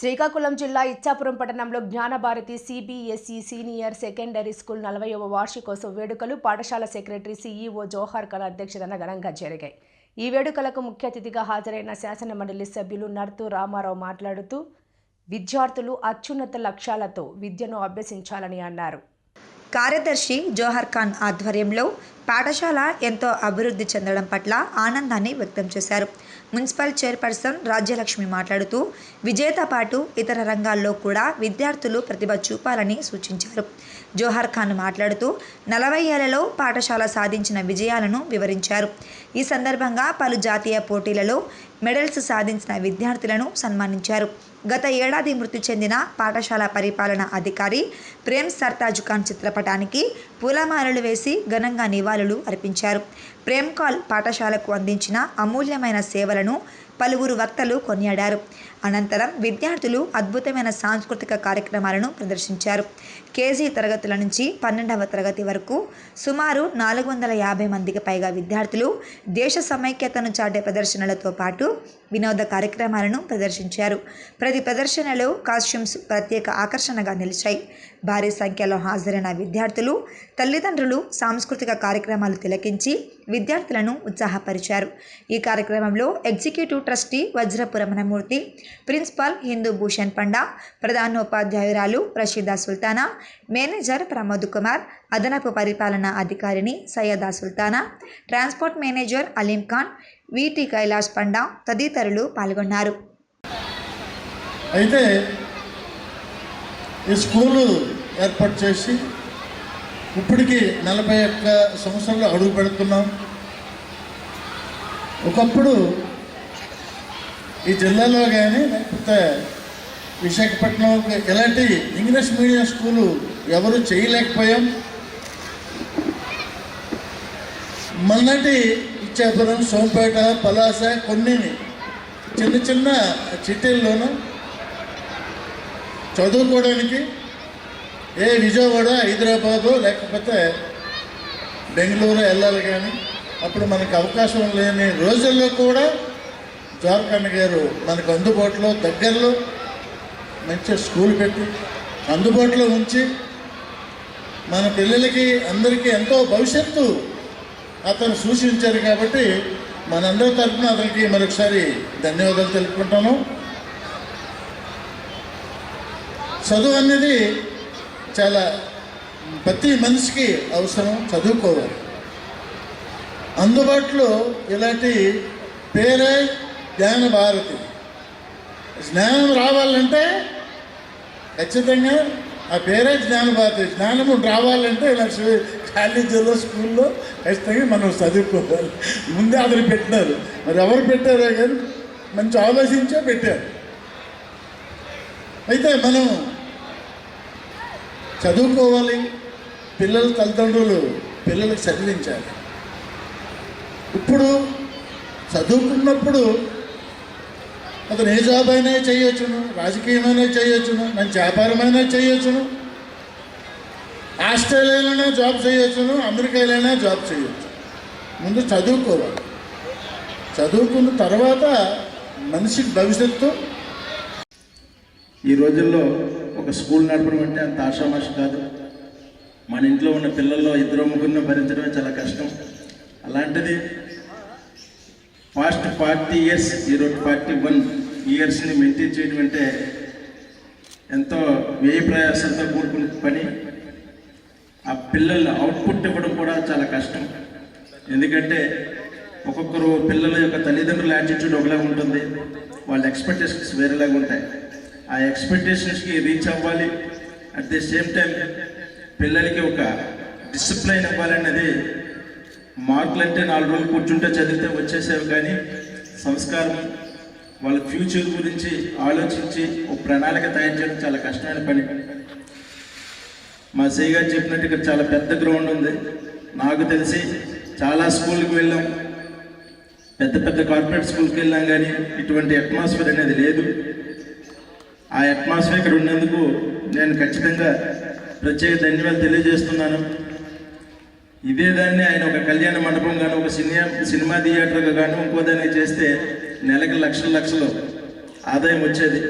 శ్రీకాకుళం జిల్లా ఇచ్చాపురం పట్టణంలో Gnanabharathi CBSE senior secondary school 40వ వార్షికోత్సవ వేడుకలు పాఠశాల సెక్రటరీ సిఈఓ జోహార్ ఖాన్ అధ్యక్షతన ఘనంగా జరిగాయి. ఈ వేడుకలకు ముఖ్య అతిథిగా హాజరైన శాసనమండలి సభ్యులు నర్తు రామారావు మాట్లాడుతూ విద్యార్థులు అత్యున్నత లక్ష్యాలతో విద్యను అభ్యసించాలని అన్నారు. కార్యదర్శి జోహార్ ఖాన్ ఆధ్వర్యంలో పాఠశాల ఎంతో అభివృద్ధి చెందడం పట్ల ఆనందాన్ని వ్యక్తం చేశారు. మున్సిపల్ చైర్పర్సన్ రాజ్యలక్ష్మి మాట్లాడుతూ విజేత పాటు ఇతర రంగాల్లో కూడా విద్యార్థులు ప్రతిభ చూపాలని సూచించారు. జోహార్ ఖాన్ మాట్లాడుతూ 40 ఏళ్లలో పాఠశాల సాధించిన విజయాలను వివరించారు. ఈ సందర్భంగా పలు జాతీయ పోటీలలో మెడల్స్ సాధించిన విద్యార్థులను సన్మానించారు. గత ఏడాది మృతి చెందిన పాఠశాల పరిపాలన అధికారి ప్రేమ్ సర్తాజ్ ఖాన్ చిత్రపటానికి పూలమాలలు వేసి ఘనంగా నివాళులు అర్పించారు. ప్రేమ్ కాల్ పాఠశాలకు అందించిన అమూల్యమైన సేవలను పలువురు వక్తలు కొనియాడారు. అనంతరం విద్యార్థులు అద్భుతమైన సాంస్కృతిక కార్యక్రమాలను ప్రదర్శించారు. కేజీ తరగతుల నుంచి 12వ తరగతి వరకు సుమారు 450 మందికి పైగా విద్యార్థులు దేశ సమైక్యతను చాటే ప్రదర్శనలతో పాటు వినోద కార్యక్రమాలను ప్రదర్శించారు. ప్రతి ప్రదర్శనలో కాస్ట్యూమ్స్ ప్రత్యేక ఆకర్షణగా నిలిచాయి. భారీ సంఖ్యలో హాజరైన విద్యార్థులు, తల్లిదండ్రులు సాంస్కృతిక కార్యక్రమాలు తిలకించి విద్యార్థులను ఉత్సాహపరిచారు. ఈ కార్యక్రమంలో ఎగ్జిక్యూటివ్ ట్రస్టీ వజ్రపు రమణమూర్తి, ప్రిన్సిపాల్ హిందూ భూషణ్ పండా, ప్రధానోపాధ్యాయురాలు రషీదా సుల్తానా, మేనేజర్ ప్రమోద్ కుమార్, అదనపు పరిపాలనా అధికారిని సయ్యదా సుల్తానా, ట్రాన్స్పోర్ట్ మేనేజర్ అలీం ఖాన్, వీటి కైలాష్ పండా తదితరులు పాల్గొన్నారు. అయితే ఈ స్కూలు ఏర్పాటు చేసి ఇప్పటికి 41 సంవత్సరాలు అడుగు పెడుతున్నాం. ఒకప్పుడు ఈ జిల్లాలో కానీ లేకపోతే విశాఖపట్నంలో ఇలాంటి ఇంగ్లీష్ మీడియం స్కూలు ఎవరు చేయలేకపోయాం. మళ్ళీ ఇచ్చాపురం, సోంపేట, పలాస కొన్ని చిన్న చిన్న సిటీల్లోనూ చదువుకోవడానికి విజయవాడ, హైదరాబాదు లేకపోతే బెంగళూరు వెళ్ళాలి. కానీ అప్పుడు మనకు అవకాశం లేని రోజుల్లో కూడా జార్ఖండ్ గారు మనకు అందుబాటులో దగ్గరలో మంచి స్కూల్ పెట్టి అందుబాటులో ఉంచి మన పిల్లలకి అందరికీ ఎంతో భవిష్యత్తు అతను సూచించారు. కాబట్టి మనందరి తరఫున అతనికి మరొకసారి ధన్యవాదాలు తెలుపుకుంటాను. చదువు అనేది చాలా ప్రతి మనిషికి అవసరం, చదువుకోవాలి. అందుబాటులో ఇలాంటి పేరే జ్ఞానభారతి. జ్ఞానం రావాలంటే ఖచ్చితంగా ఆ పేరే జ్ఞానభారతి. జ్ఞానము రావాలంటే ఇలా కాలేజీలో, స్కూల్లో ఖచ్చితంగా మనం చదువుకోవాలి. ముందే అతను పెట్టినారు, మరి ఎవరు పెట్టారో కానీ మంచి ఆలోచించే పెట్టారు. అయితే మనం చదువుకోవాలి. పిల్లల తల్లిదండ్రులు పిల్లలకు చదివించాలి. ఇప్పుడు చదువుకున్నప్పుడు అతను ఏ జాబ్ అయినా చేయొచ్చును, రాజకీయమైనా చేయొచ్చును, మంచి వ్యాపారమైనా చేయొచ్చును, ఆస్ట్రేలియాలోనే జాబ్ చేయొచ్చును, అమెరికాలోనే జాబ్ చేయొచ్చు. ముందు చదువుకోవాలి. చదువుకున్న తర్వాత మనిషికి భవిష్యత్తు. ఈ రోజుల్లో ఒక స్కూల్ నడపడం అంటే అంత ఆషామాషి కాదు. మన ఇంట్లో ఉన్న పిల్లల్లో 2-3 భరించడమే చాలా కష్టం. అలాంటిది ఫాస్ట్ 40 years, ఈరోజు 41 yearsని మెయింటైన్ చేయడం అంటే ఎంతో వ్యయ ప్రయాసంతో కూడుకున్న పని. ఆ పిల్లలు అవుట్పుట్ ఇవ్వడం కూడా చాలా కష్టం. ఎందుకంటే ఒక్కొక్కరు పిల్లల యొక్క తల్లిదండ్రుల యాటిట్యూడ్ ఒకలాగా ఉంటుంది, వాళ్ళ ఎక్స్పెక్టేషన్స్ వేరేలాగా ఉంటాయి. ఆ ఎక్స్పెక్టేషన్స్కి రీచ్ అవ్వాలి. అట్ ది సేమ్ టైం పిల్లలకి ఒక డిసిప్లైన్ ఇవ్వాలనేది. మార్కులు అంటే 4 రోజులు కూర్చుంటే చదివితే వచ్చేసేవి, కానీ సంస్కారం, వాళ్ళ ఫ్యూచర్ గురించి ఆలోచించి ఒక ప్రణాళిక తయారు చేయడం చాలా కష్టమైన పని. మా సయ్య గారు చెప్పినట్టు ఇక్కడ చాలా పెద్ద గ్రౌండ్ ఉంది. నాకు తెలిసి చాలా స్కూల్కి వెళ్ళాం, పెద్ద పెద్ద కార్పొరేట్ స్కూల్కి వెళ్ళాం, కానీ ఇటువంటి అట్మాస్ఫియర్ అనేది లేదు. ఆ అట్మాస్ఫియర్ ఇక్కడ ఉన్నందుకు నేను ఖచ్చితంగా ప్రత్యేక ధన్యవాదాలు తెలియజేస్తున్నాను. ఇదే దాన్ని ఆయన ఒక కళ్యాణ మండపం కానీ, ఒక సినిమా థియేటర్గా కానీ ఇంకో దాన్ని చేస్తే నెలకి లక్షలు ఆదాయం వచ్చేది.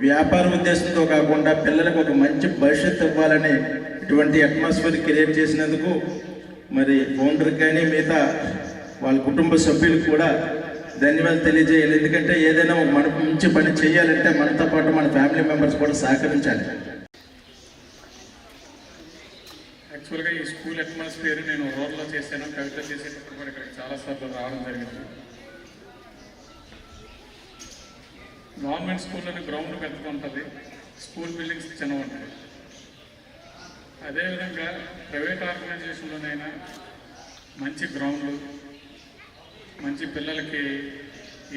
వ్యాపార ఉద్దేశంతో కాకుండా పిల్లలకు ఒక మంచి భవిష్యత్తు ఇవ్వాలని ఇటువంటి అట్మాస్ఫియర్ క్రియేట్ చేసినందుకు మరి ఫౌండర్కి కానీ మిగతా వాళ్ళ కుటుంబ సభ్యులకు కూడా ధన్యవాదాలు తెలియజేయాలి. ఎందుకంటే ఏదైనా ఒక మన మంచి పని చేయాలంటే మనతో పాటు మన ఫ్యామిలీ మెంబర్స్ కూడా సహకరించాలి. యాక్చువల్గా ఈ స్కూల్ అట్మాస్ఫియర్ నేను రోడ్లో చేశాను, కవిత చేసేటప్పుడు కూడా ఇక్కడికి చాలాసార్లు రావడం జరిగింది. గవర్నమెంట్ స్కూల్లోని గ్రౌండ్ పెద్దగా ఉంటుంది, స్కూల్ బిల్డింగ్స్ చిన్నగా ఉంటాయి. అదేవిధంగా ప్రైవేట్ ఆర్గనైజేషన్లోనైనా మంచి గ్రౌండ్లు, మంచి పిల్లలకి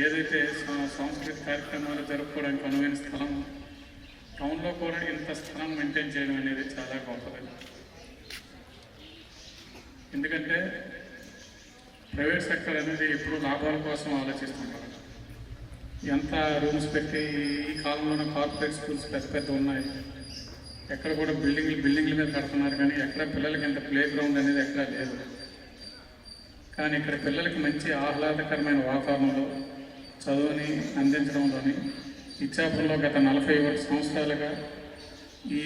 ఏదైతే సాంస్కృతిక కార్యక్రమాలు జరుపుకోవడానికి అనువైన స్థలం, టౌన్లో కూడా ఇంత స్థలం మెయింటైన్ చేయడం అనేది చాలా గొప్పది. ఎందుకంటే ప్రైవేట్ సెక్టర్ అనేది ఎప్పుడు లాభాల కోసం ఆలోచిస్తుంటారు. ఎంత రూమ్స్ పెట్టి ఈ కాలంలోనే కార్పొరేట్ స్కూల్స్ పెద్ద పెద్ద ఉన్నాయి, ఎక్కడ కూడా బిల్డింగ్ల మీద కడుతున్నారు, కానీ ఎక్కడ పిల్లలకి ఎంత ప్లే గ్రౌండ్ అనేది ఎక్కడా లేదు. కానీ ఇక్కడ పిల్లలకి మంచి ఆహ్లాదకరమైన వాతావరణంలో చదువుని అందించడంలోని ఇచ్చాపురంలో గత 41 సంవత్సరాలుగా ఈ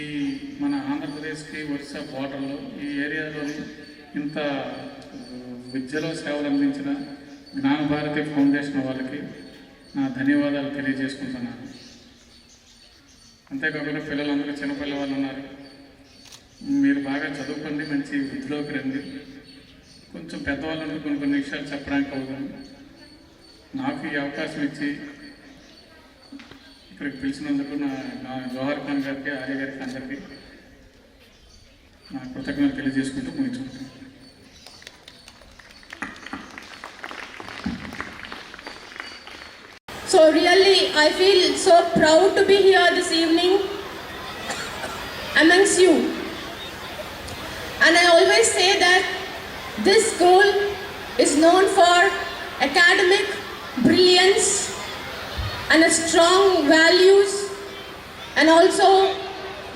మన ఆంధ్రప్రదేశ్కి ఒరిస్సా బోర్డర్లో ఈ ఏరియాలోని ఇంత విద్యలో సేవలు అందించిన జ్ఞానభారతి ఫౌండేషన్ వాళ్ళకి నా ధన్యవాదాలు తెలియజేసుకుంటున్నాను. అంతేకాకుండా పిల్లలందరూ చిన్నపిల్ల వాళ్ళు ఉన్నారు, మీరు బాగా చదువుకోండి, మంచి వృద్ధిలోకి రండి. కొంచెం పెద్దవాళ్ళందరూ కొన్ని విషయాలు చెప్పడానికి అవుతుంది. నాకు ఈ అవకాశం ఇచ్చి ఇక్కడికి పిలిచినందుకు నా జోహర్ ఖాన్ గారికి, ఆర్య గారికి అందరికీ నా కృతజ్ఞతలు తెలియజేసుకుంటూ ముగించుకుంటాను. So really, I feel so proud to be here this evening amongst you. And I always say that this school is known for academic brilliance and a strong values and also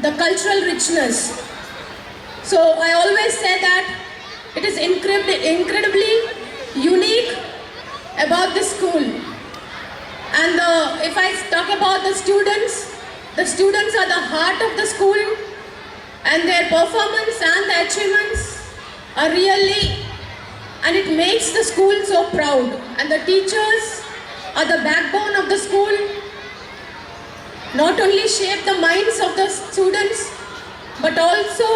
the cultural richness. So I always say that it is incredibly unique about this school. And if I talk about the students are the heart of the school, and their performance and the achievements are really, and it makes the school so proud. And the teachers are the backbone of the school, not only shape the minds of the students, but also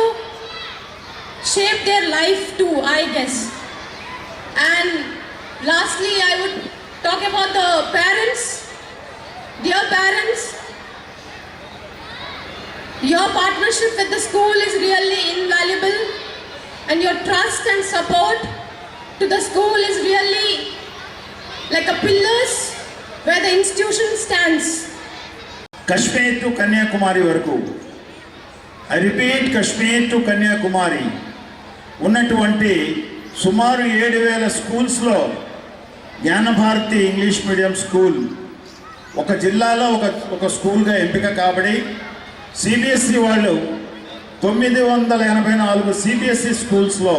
shape their life too, I guess. And lastly, I would talk about the parents. Dear parents, your partnership with the school is really invaluable, and your trust and support to the school is really like a pillars where the institution stands. Kashmir to Kanyakumari varaku, I repeat, Kashmir to Kanyakumari ఉన్నటువంటి సుమారు 7,000 స్కూల్స్లో Gnanabharathi English medium school ఒక జిల్లాలో ఒక స్కూల్గా ఎంపిక కాబడి CBSE వాళ్ళు 984 CBSE స్కూల్స్లో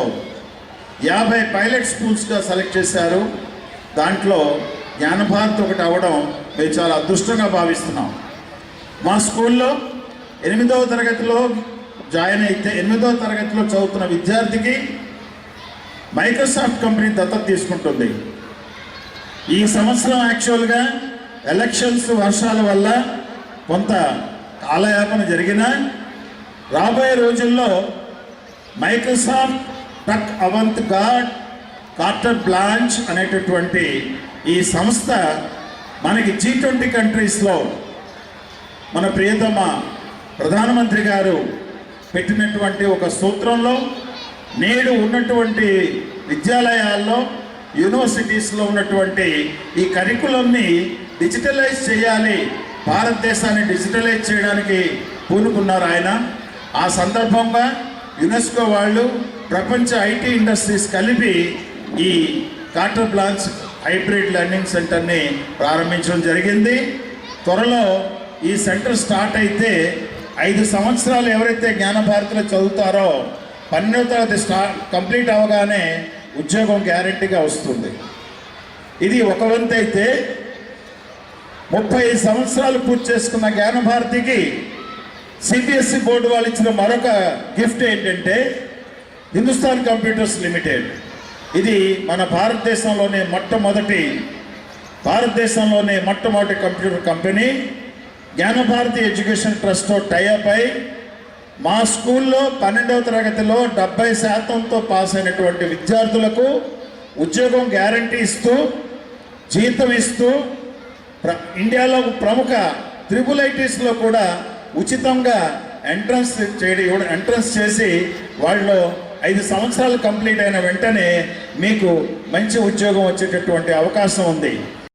50 pilot స్కూల్స్గా select చేశారు. దాంట్లో జ్ఞానభారతి ఒకటి అవ్వడం మేము చాలా అదృష్టంగా భావిస్తున్నాం. మా స్కూల్లో 8వ తరగతిలో జాయిన్ అయితే 8వ తరగతిలో చదువుతున్న విద్యార్థికి మైక్రోసాఫ్ట్ కంపెనీ దత్తత తీసుకుంటుంది. ఈ సంవత్సరం యాక్చువల్గా ఎలక్షన్స్ వర్షాల వల్ల కొంత కాలయాపన జరిగిన రాబోయే రోజుల్లో మైక్రోసాఫ్ట్ టక్ అవంత్ గార్డ్ కార్టర్ బ్లాంచ్ అనేటటువంటి ఈ సంస్థ మనకి G20 కంట్రీస్లో మన ప్రియతమ ప్రధానమంత్రి గారు పెట్టినటువంటి ఒక సూత్రంలో నేడు ఉన్నటువంటి విద్యాలయాల్లో యూనివర్సిటీస్లో ఉన్నటువంటి ఈ కరికులంని డిజిటలైజ్ చేయాలి, భారతదేశాన్ని డిజిటలైజ్ చేయడానికి పూనుకున్నారు ఆయన. ఆ సందర్భంగా యునెస్కో వాళ్ళు ప్రపంచ ఐటీ ఇండస్ట్రీస్ కలిపి ఈ కార్టర్ బ్లాంచ్ హైబ్రిడ్ లెర్నింగ్ సెంటర్ని ప్రారంభించడం జరిగింది. త్వరలో ఈ సెంటర్ స్టార్ట్ అయితే 5 సంవత్సరాలు ఎవరైతే జ్ఞానభారతిలో చదువుతారో 12వ తరగతి కంప్లీట్ అవగానే ఉద్యోగం గ్యారెంటీగా వస్తుంది. ఇది ఒక వంతు అయితే 35 సంవత్సరాలు పూర్తి చేసుకున్న జ్ఞానభారతికి సిబిఎస్ఈ బోర్డు వాళ్ళు ఇచ్చిన మరొక గిఫ్ట్ ఏంటంటే హిందుస్థాన్ కంప్యూటర్స్ లిమిటెడ్. ఇది మన భారతదేశంలోనే మొట్టమొదటి కంప్యూటర్ కంపెనీ. జ్ఞానభారతి ఎడ్యుకేషన్ ట్రస్ట్తో టైఅప్ అయి మా స్కూల్లో 12వ తరగతిలో 70%తో పాస్ అయినటువంటి విద్యార్థులకు ఉద్యోగం గ్యారంటీ ఇస్తూ, జీతం ఇస్తూ, ఇండియాలో ప్రముఖ IIITsలో కూడా ఉచితంగా ఎంట్రన్స్ చేసి వాళ్ళు 5 సంవత్సరాలు కంప్లీట్ అయిన వెంటనే మీకు మంచి ఉద్యోగం వచ్చేటటువంటి అవకాశం ఉంది.